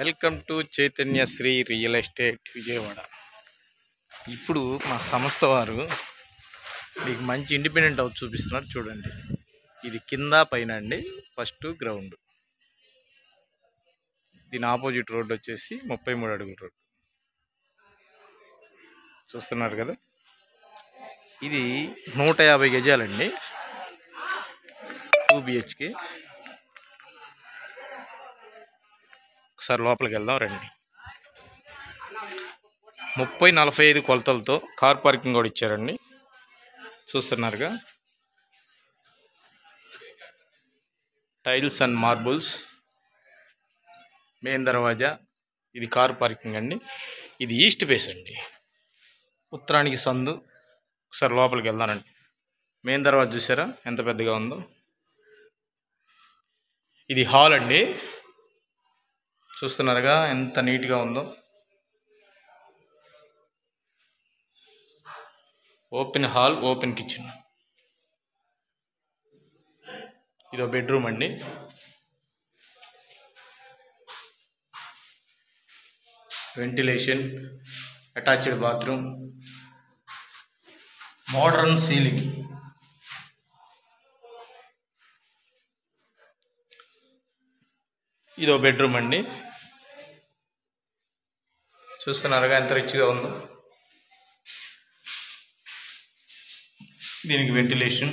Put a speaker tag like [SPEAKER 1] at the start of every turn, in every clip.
[SPEAKER 1] Welcome to Chaitanya Sri real estate Vijayawada. ఇప్పుడు మా సంస్థ వారు మీకు మంచి ఇండిపెండెంట్ హౌస్ చూపిస్తున్నారు. చూడండి, ఇది కింద పైన అండి. ఫస్ట్ గ్రౌండ్, దీని ఆపోజిట్ రోడ్ వచ్చేసి 33 అడుగుల రోడ్ చూస్తున్నారు కదా. ఇది 150 గజాలండి, 2 BHK. ఒకసారి లోపలికి వెళ్దాం రండి. 30-45 కొలతలతో కార్ పార్కింగ్ కూడా ఇచ్చారండి. చూస్తున్నారుగా, టైల్స్ అండ్ మార్బుల్స్, మెయిన్ దర్వాజా. ఇది కార్ పార్కింగ్ అండి. ఇది ఈస్ట్ ఫేస్ అండి, ఉత్తరానికి సందు. ఒకసారి లోపలికి వెళ్దానండి. మెయిన్ దర్వాజా చూసారా ఎంత పెద్దగా ఉందో. ఇది హాల్ అండి, చూస్తున్నారుగా ఎంత నీట్గా ఉందో. Open hall, open kitchen. ఇదో బెడ్రూమ్ అండి. Ventilation, attached bathroom, modern ceiling. ఇదో బెడ్రూమ్ అండి, చూస్తున్నారుగా ఎంత రిచ్గా ఉందో. దీనికి వెంటిలేషన్,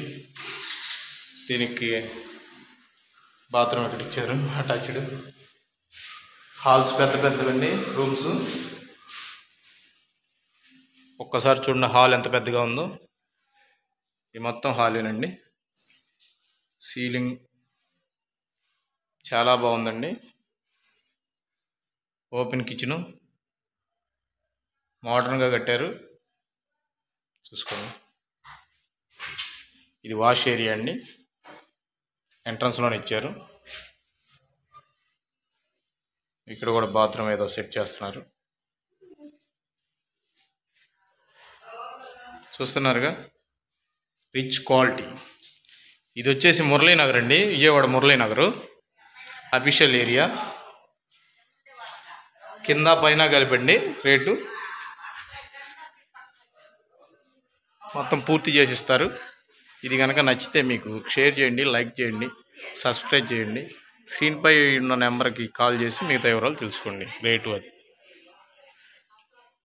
[SPEAKER 1] దీనికి బాత్రూమ్ ఇక్కడ ఇచ్చారు అటాచ్డ్. హాల్స్ పెద్ద పెద్దవండి, రూమ్స్. ఒక్కసారి చూడండి హాల్ ఎంత పెద్దగా ఉందో. ఇది మొత్తం హాలేనండి. సీలింగ్ చాలా బాగుందండి. ఓపెన్ కిచెను, మోడర్న్గా కట్టారు, చూసుకోండి. ఇది వాష్ ఏరియా అండి, ఎంట్రన్స్లోనే ఇచ్చారు. ఇక్కడ కూడా బాత్రూమ్ ఏదో సెట్ చేస్తున్నారు, చూస్తున్నారుగా. Rich quality. ఇది వచ్చేసి మురళీనగర్ అండి, విజయవాడ మురళీనగర్ అఫీషియల్ ఏరియా. కింద పైన కలిపండి రేటు, మొత్తం పూర్తి చేసిస్తారు. ఇది కనుక నచ్చితే మీకు షేర్ చేయండి, లైక్ చేయండి, సబ్స్క్రైబ్ చేయండి. స్క్రీన్పై ఉన్న నెంబర్కి కాల్ చేసి మిగతా వివరాలు తెలుసుకోండి. రేటు అది.